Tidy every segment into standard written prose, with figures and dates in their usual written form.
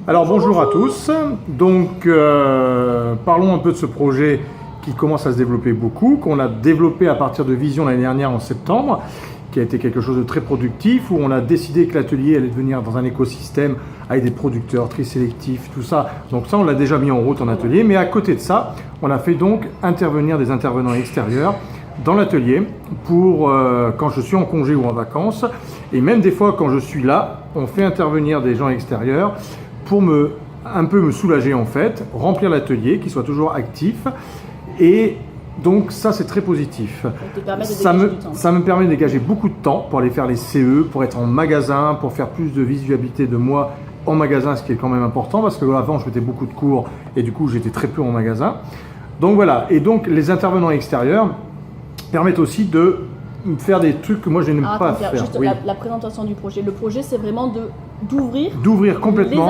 Alors bonjour à tous, donc parlons un peu de ce projet qui commence à se développer beaucoup, qu'on a développé à partir de Vision l'année dernière en septembre, qui a été quelque chose de très productif, où on a décidé que l'atelier allait devenir dans un écosystème avec des producteurs, tri sélectifs, tout ça. Donc ça, on l'a déjà mis en route en atelier, mais à côté de ça, on a fait donc intervenir des intervenants extérieurs dans l'atelier pour quand je suis en congé ou en vacances, et même des fois quand je suis là, on fait intervenir des gens extérieurs pour un peu me soulager en fait, remplir l'atelier, qu'il soit toujours actif, et donc ça c'est très positif. Ça me permet de dégager beaucoup de temps pour aller faire les CE, pour être en magasin, pour faire plus de visualité de moi en magasin, ce qui est quand même important, parce que avant je mettais beaucoup de cours et du coup j'étais très peu en magasin. Donc voilà, et donc les intervenants extérieurs permettent aussi de faire des trucs que moi je n'aime pas faire. Juste oui. la présentation du projet. Le projet, c'est vraiment d'ouvrir complètement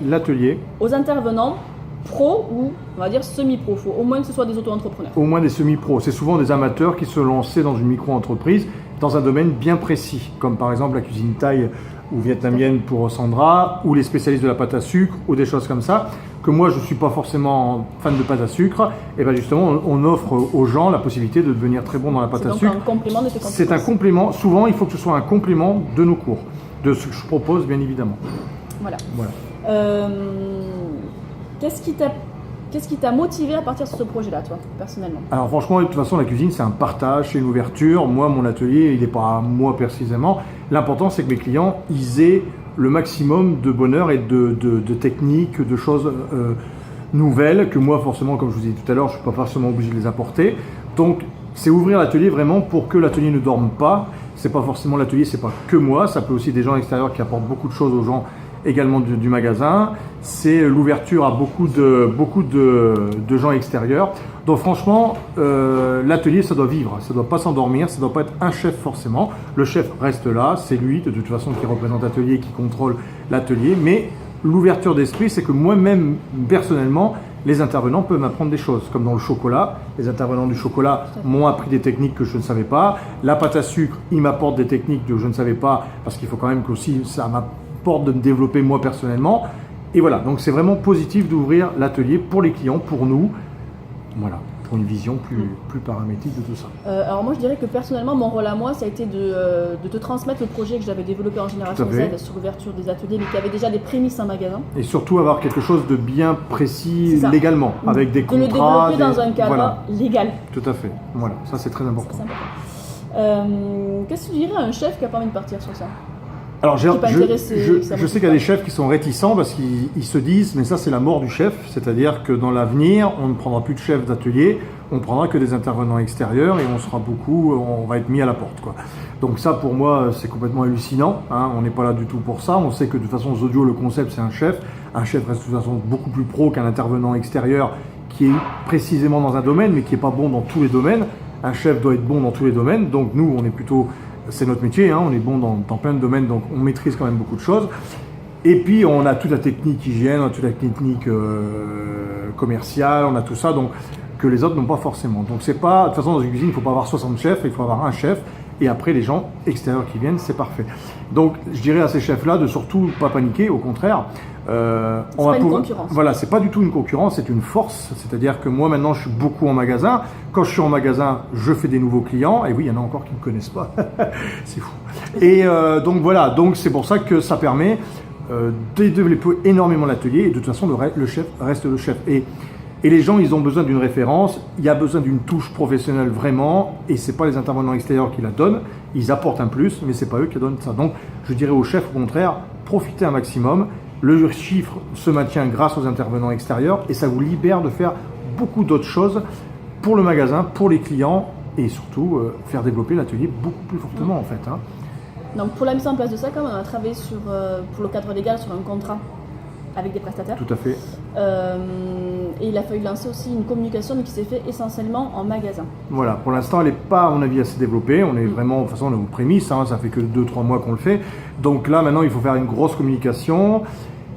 l'atelier aux intervenants pro ou on va dire semi-pro. Il faut au moins que ce soit des auto-entrepreneurs. Au moins des semi-pros. C'est souvent des amateurs qui se lançaient dans une micro-entreprise dans un domaine bien précis, comme par exemple la cuisine thaï ou vietnamienne pour Sandra, ou les spécialistes de la pâte à sucre, ou des choses comme ça, que moi je ne suis pas forcément fan de pâte à sucre, et bien justement on offre aux gens la possibilité de devenir très bon dans la pâte à sucre. C'est un complément de tes compétences. C'est un complément, souvent il faut que ce soit un complément de nos cours, de ce que je propose bien évidemment. Voilà. Qu'est-ce qui t'a motivé à partir de ce projet-là, toi, personnellement? Alors franchement, de toute façon, la cuisine, c'est un partage, c'est une ouverture. Moi, mon atelier, il n'est pas à moi précisément. L'important, c'est que mes clients, ils aient le maximum de bonheur et de techniques, de choses nouvelles que moi, forcément, comme je vous ai dit tout à l'heure, je ne suis pas forcément obligé de les apporter. Donc, c'est ouvrir l'atelier vraiment pour que l'atelier ne dorme pas. C'est pas forcément l'atelier, c'est pas que moi. Ça peut aussi des gens extérieurs qui apportent beaucoup de choses aux gens également du magasin. C'est l'ouverture à beaucoup de gens extérieurs. Donc franchement, l'atelier, ça doit vivre, ça ne doit pas s'endormir, ça ne doit pas être un chef forcément. Le chef reste là, c'est lui de toute façon qui représente l'atelier, qui contrôle l'atelier. Mais l'ouverture d'esprit, c'est que moi-même, personnellement, les intervenants peuvent m'apprendre des choses. Comme dans le chocolat, les intervenants du chocolat m'ont appris des techniques que je ne savais pas. La pâte à sucre, ils m'apportent des techniques que je ne savais pas, parce qu'il faut quand même que aussi ça m'apporte de me développer moi personnellement. Et voilà, donc c'est vraiment positif d'ouvrir l'atelier pour les clients, pour nous, voilà, pour une vision plus paramétrique de tout ça. Alors moi je dirais que personnellement mon rôle à moi ça a été de te transmettre le projet que j'avais développé en Génération Z sur l'ouverture des ateliers, mais qui avait déjà des prémices en magasin. Et surtout avoir quelque chose de bien précis légalement, avec des contrats. De le développer dans un cadre légal. Tout à fait, voilà, ça c'est très important. Qu'est-ce que tu dirais à un chef qui n'a pas envie de partir sur ça? Alors je sais qu'il y a des chefs qui sont réticents parce qu'ils se disent mais ça c'est la mort du chef, c'est-à-dire que dans l'avenir on ne prendra plus de chef d'atelier, on prendra que des intervenants extérieurs et on va être mis à la porte quoi. Donc ça pour moi c'est complètement hallucinant, hein. On n'est pas là du tout pour ça, on sait que de toute façon Zodio le concept c'est un chef reste de toute façon beaucoup plus pro qu'un intervenant extérieur qui est précisément dans un domaine mais qui n'est pas bon dans tous les domaines. Un chef doit être bon dans tous les domaines, donc nous on est plutôt... C'est notre métier, hein, on est bon dans plein de domaines, donc on maîtrise quand même beaucoup de choses. Et puis on a toute la technique hygiène, on a toute la technique commerciale, on a tout ça, donc que les autres n'ont pas forcément. Donc c'est pas, de toute façon dans une cuisine, il ne faut pas avoir 60 chefs, il faut avoir un chef, et après les gens extérieurs qui viennent, c'est parfait. Donc je dirais à ces chefs-là de surtout pas paniquer, au contraire. C'est pas une concurrence. Voilà, c'est pas du tout une concurrence, c'est une force. C'est-à-dire que moi maintenant je suis beaucoup en magasin. Quand je suis en magasin, je fais des nouveaux clients. Et oui, il y en a encore qui ne me connaissent pas. C'est fou. Et donc voilà, donc c'est pour ça que ça permet de développer énormément l'atelier. Et de toute façon, le chef reste le chef. Et les gens, ils ont besoin d'une référence. Il y a besoin d'une touche professionnelle vraiment. Et c'est pas les intervenants extérieurs qui la donnent. Ils apportent un plus, mais c'est pas eux qui donnent ça. Donc je dirais aux chefs au contraire, profitez un maximum. Le chiffre se maintient grâce aux intervenants extérieurs et ça vous libère de faire beaucoup d'autres choses pour le magasin, pour les clients et surtout faire développer l'atelier beaucoup plus fortement en fait. Hein. Donc pour la mise en place de ça, quand même, on a travaillé pour le cadre légal sur un contrat avec des prestataires. Tout à fait. Et il a fallu lancer aussi une communication qui s'est fait essentiellement en magasin. Voilà, pour l'instant elle n'est pas à mon avis assez développée, on est vraiment, de toute façon on est aux prémices, hein, ça fait que 2-3 mois qu'on le fait. Donc là maintenant il faut faire une grosse communication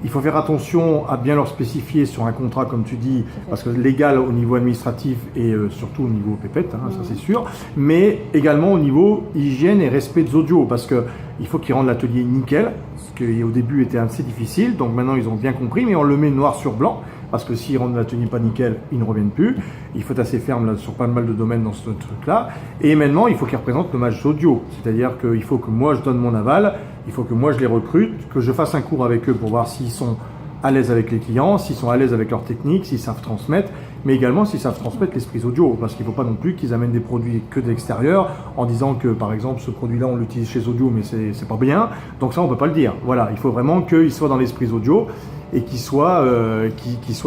Il faut faire attention à bien leur spécifier sur un contrat, comme tu dis, parce que légal au niveau administratif et surtout au niveau pépette, hein, ça c'est sûr, mais également au niveau hygiène et respect des audios, parce qu'il faut qu'ils rendent l'atelier nickel, ce qui au début était assez difficile, donc maintenant ils ont bien compris, mais on le met noir sur blanc, parce que s'ils rendent l'atelier pas nickel, ils ne reviennent plus. Il faut être assez ferme là, sur pas mal de domaines dans ce truc-là. Et maintenant, il faut qu'ils représentent le match audio. C'est-à-dire qu'il faut que moi, je donne mon aval, il faut que moi, je les recrute, que je fasse un cours avec eux pour voir s'ils sont à l'aise avec les clients, s'ils sont à l'aise avec leur technique, s'ils savent transmettre, mais également s'ils savent transmettre l'esprit audio. Parce qu'il ne faut pas non plus qu'ils amènent des produits que de l'extérieur en disant que, par exemple, ce produit-là, on l'utilise chez Audio, mais c'est pas bien. Donc ça, on ne peut pas le dire. Voilà, il faut vraiment qu'ils soient dans l'esprit audio et qu'ils soient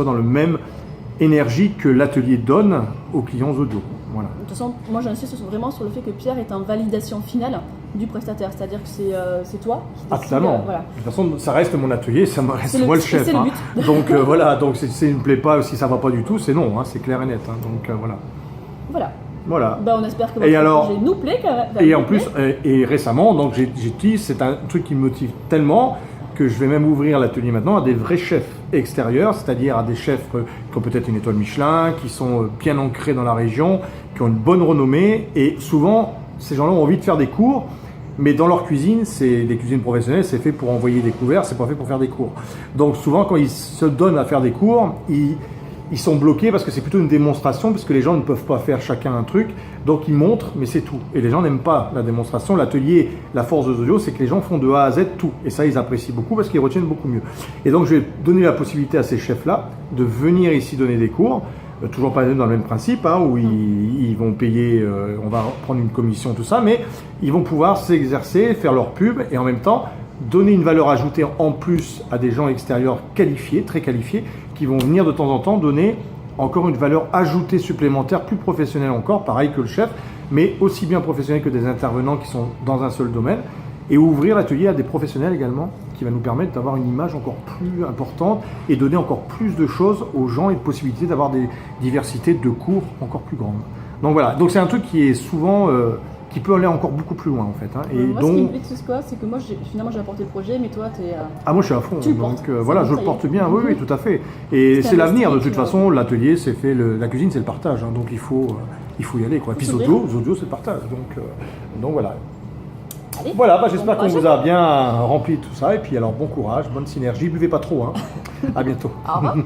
dans le même énergie que l'atelier donne aux clients audio. Voilà. De toute façon, moi j'insiste vraiment sur le fait que Pierre est en validation finale du prestataire, c'est-à-dire que c'est toi qui décide. Totalement. Voilà. De toute façon, ça reste mon atelier, ça me reste moi le chef. C'est le but. Hein. Donc voilà, donc si il ne me plaît pas, si ça va pas du tout, c'est non, hein, c'est clair et net. Hein. Donc voilà. Ben, on espère que votre projet nous plaît. Et en plus, et récemment, donc j'ai dit, c'est un truc qui me motive tellement que je vais même ouvrir l'atelier maintenant à des vrais chefs extérieurs, c'est-à-dire à des chefs qui ont peut-être une étoile Michelin, qui sont bien ancrés dans la région, qui ont une bonne renommée, et souvent, ces gens-là ont envie de faire des cours, mais dans leur cuisine, c'est des cuisines professionnelles, c'est fait pour envoyer des couverts, c'est pas fait pour faire des cours. Donc souvent, quand ils se donnent à faire des cours, ils sont bloqués parce que c'est plutôt une démonstration, parce que les gens ne peuvent pas faire chacun un truc, donc ils montrent, mais c'est tout. Et les gens n'aiment pas la démonstration. L'atelier, la force de Audio, c'est que les gens font de A à Z tout. Et ça, ils apprécient beaucoup parce qu'ils retiennent beaucoup mieux. Et donc, je vais donner la possibilité à ces chefs-là de venir ici donner des cours, toujours pas dans le même principe, hein, où ils vont payer, on va prendre une commission, tout ça, mais ils vont pouvoir s'exercer, faire leur pub, et en même temps, donner une valeur ajoutée en plus à des gens extérieurs qualifiés, très qualifiés, qui vont venir de temps en temps donner encore une valeur ajoutée supplémentaire, plus professionnelle encore, pareil que le chef, mais aussi bien professionnel que des intervenants qui sont dans un seul domaine, et ouvrir l'atelier à des professionnels également, qui va nous permettre d'avoir une image encore plus importante et donner encore plus de choses aux gens et de possibilités d'avoir des diversités de cours encore plus grandes. Donc voilà, donc c'est un truc qui est souvent... qui peut aller encore beaucoup plus loin en fait. Hein. Et moi, donc, ce qui me plaît, c'est quoi, c'est que moi, finalement, j'ai apporté le projet, mais toi, tu es... Ah, moi, je suis à fond. Tu le donc portes. voilà, je le porte bien. Oui, tout à fait. Et c'est l'avenir. De toute façon, l'atelier, c'est fait. La cuisine, c'est le partage. Hein. Donc il faut y aller. Quoi. Et puis Zodio, c'est le partage. Donc voilà. Allez, voilà, j'espère qu'on courage. vous a bien rempli tout ça. Et puis alors, bon courage, bonne synergie. Buvez pas trop. Hein. À bientôt. Au revoir.